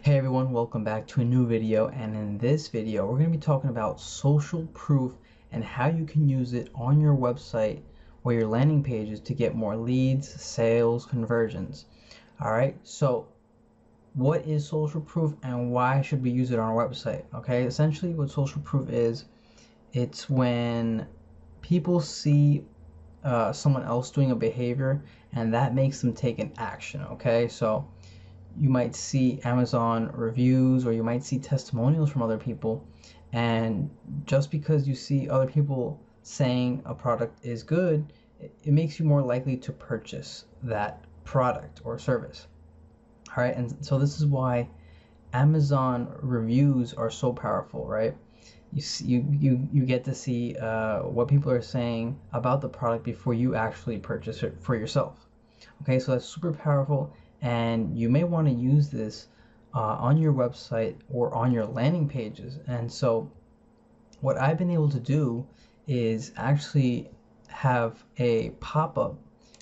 Hey everyone, welcome back to a new video, and in this video we're going to be talking about social proof and how you can use it on your website or your landing pages to get more leads, sales, conversions. Alright, so what is social proof and why should we use it on our website? Okay, essentially what social proof is, it's when people see someone else doing a behavior and that makes them take an action. Okay, so you might see Amazon reviews or you might see testimonials from other people, and just because you see other people saying a product is good, it makes you more likely to purchase that product or service. All right, and so this is why Amazon reviews are so powerful, right? You get to see what people are saying about the product before you actually purchase it for yourself. Okay, so that's super powerful, and you may want to use this on your website or on your landing pages. And so what I've been able to do is actually have a pop-up,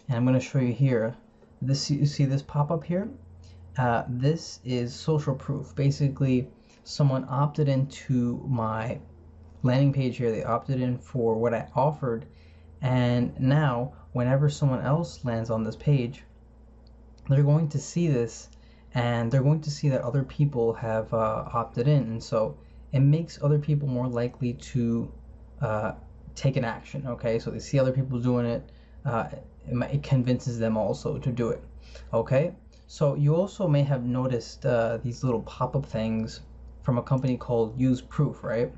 and I'm going to show you here. This, you see this pop-up here? This is social proof. Basically, someone opted into my landing page here. They opted in for what I offered, and now whenever someone else lands on this page, they're going to see this, and they're going to see that other people have opted in, and so it makes other people more likely to take an action. Okay, so they see other people doing it, it convinces them also to do it. Okay, so you also may have noticed these little pop-up things from a company called Use Proof, right?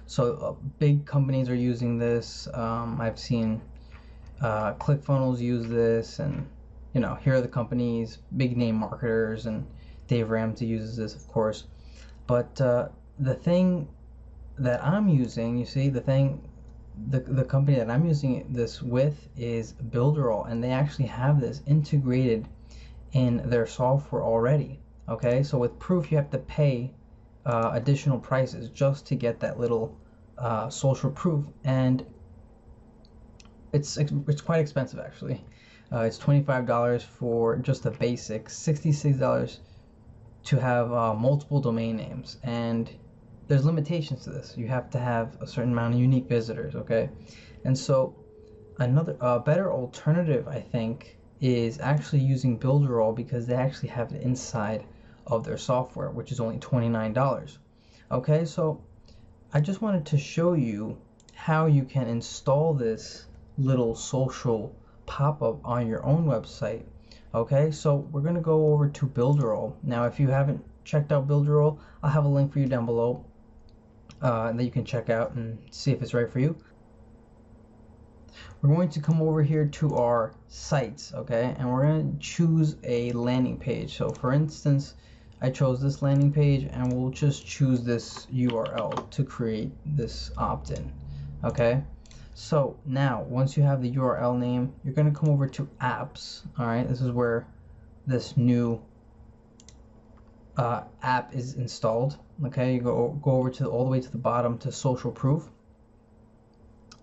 So big companies are using this. I've seen ClickFunnels use this, and here are the companies, big name marketers, and Dave Ramsey uses this, of course. But the thing that I'm using, you see, the company that I'm using this with is Builderall, and they actually have this integrated in their software already. Okay, so with Proof, you have to pay additional prices just to get that little social proof, and it's quite expensive actually. It's $25 for just the basics, $66 to have multiple domain names, and there's limitations to this. You have to have a certain amount of unique visitors, okay? And so another better alternative, I think, is actually using Builderall, because they actually have it inside of their software, which is only $29. Okay, so I just wanted to show you how you can install this little social pop-up on your own website. Okay, so we're gonna go over to Builderall. Now, if you haven't checked out Builderall, I'll have a link for you down below that you can check out and see if it's right for you. We're going to come over here to our sites, okay, and we're going to choose a landing page. So for instance, I chose this landing page, and we'll just choose this URL to create this opt-in. Okay, so now once you have the URL name, you're going to come over to apps. All right, this is where this new app is installed. Okay, you go over to all the way to the bottom to social proof,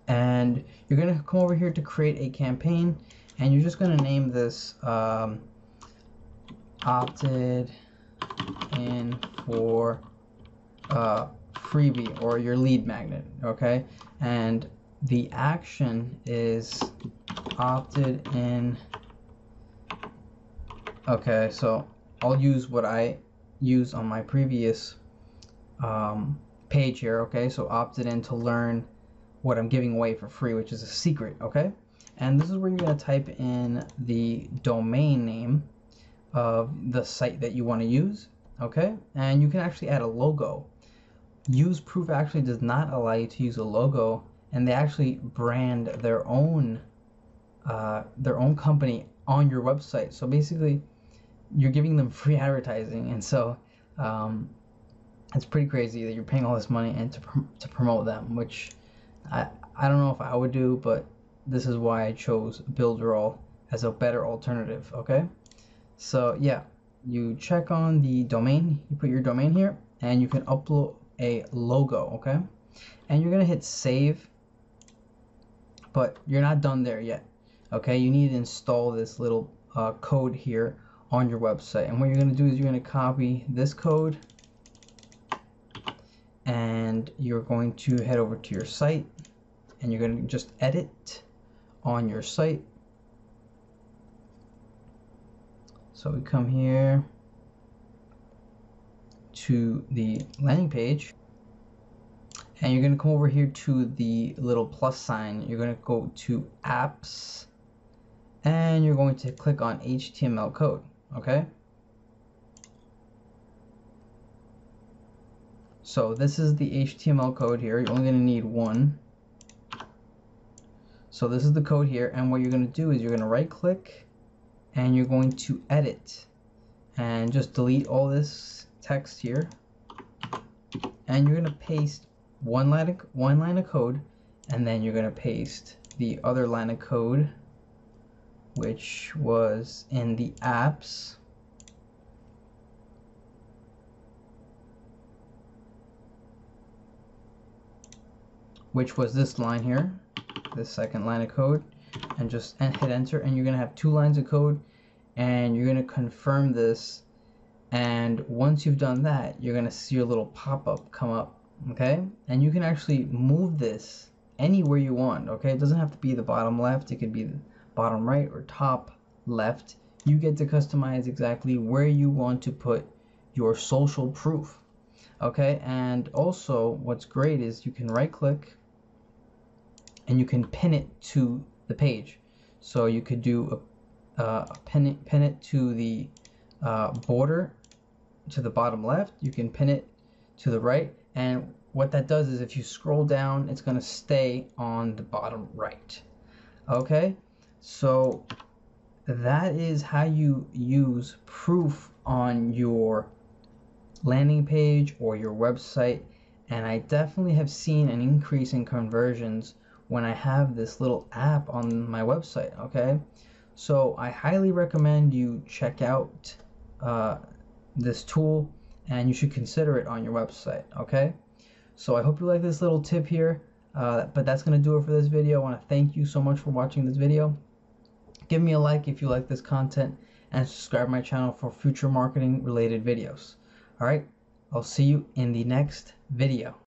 and you're going to come over here to create a campaign, and you're just going to name this opted in for freebie or your lead magnet. Okay, and the action is opted in. Okay, so I'll use what I use on my previous page here. Okay, so opted in to learn what I'm giving away for free, which is a secret. Okay, and this is where you're going to type in the domain name of the site that you want to use. Okay, and you can actually add a logo. Use Proof actually does not allow you to use a logo, and they actually brand their own company on your website. So basically, you're giving them free advertising, and so it's pretty crazy that you're paying all this money and to promote them, which I don't know if I would do, but this is why I chose Builderall as a better alternative. Okay, so yeah, you check on the domain, you put your domain here, and you can upload a logo. Okay, and you're gonna hit save, but you're not done there yet. Okay, you need to install this little code here on your website. And what you're going to do is you're going to copy this code and you're going to head over to your site and you're going to just edit on your site. So we come here to the landing page and you're going to come over here to the little plus sign. You're going to go to apps and you're going to click on HTML code. Okay, so this is the HTML code here. You're only going to need one. So this is the code here, and what you're going to do is you're going to right click and you're going to edit and just delete all this text here, and you're going to paste one line of code, and then you're going to paste the other line of code, which was in the apps, which was this line here, this second line of code, and just hit enter, and you're going to have 2 lines of code, and you're going to confirm this, and once you've done that, you're going to see your little pop-up come up. Okay, and you can actually move this anywhere you want. Okay, it doesn't have to be the bottom left, it could be the bottom right or top left. You get to customize exactly where you want to put your social proof. Okay, and also what's great is you can right click and you can pin it to the page. So you could do a pin it to the border to the bottom left, you can pin it to the right, and what that does is if you scroll down, it's going to stay on the bottom right. Okay, so that is how you use proof on your landing page or your website, and I definitely have seen an increase in conversions when I have this little app on my website. Okay, so I highly recommend you check out this tool, and you should consider it on your website. Okay, so I hope you like this little tip here, but that's going to do it for this video. I want to thank you so much for watching this video. Give me a like if you like this content, and subscribe to my channel for future marketing related videos. Alright, I'll see you in the next video.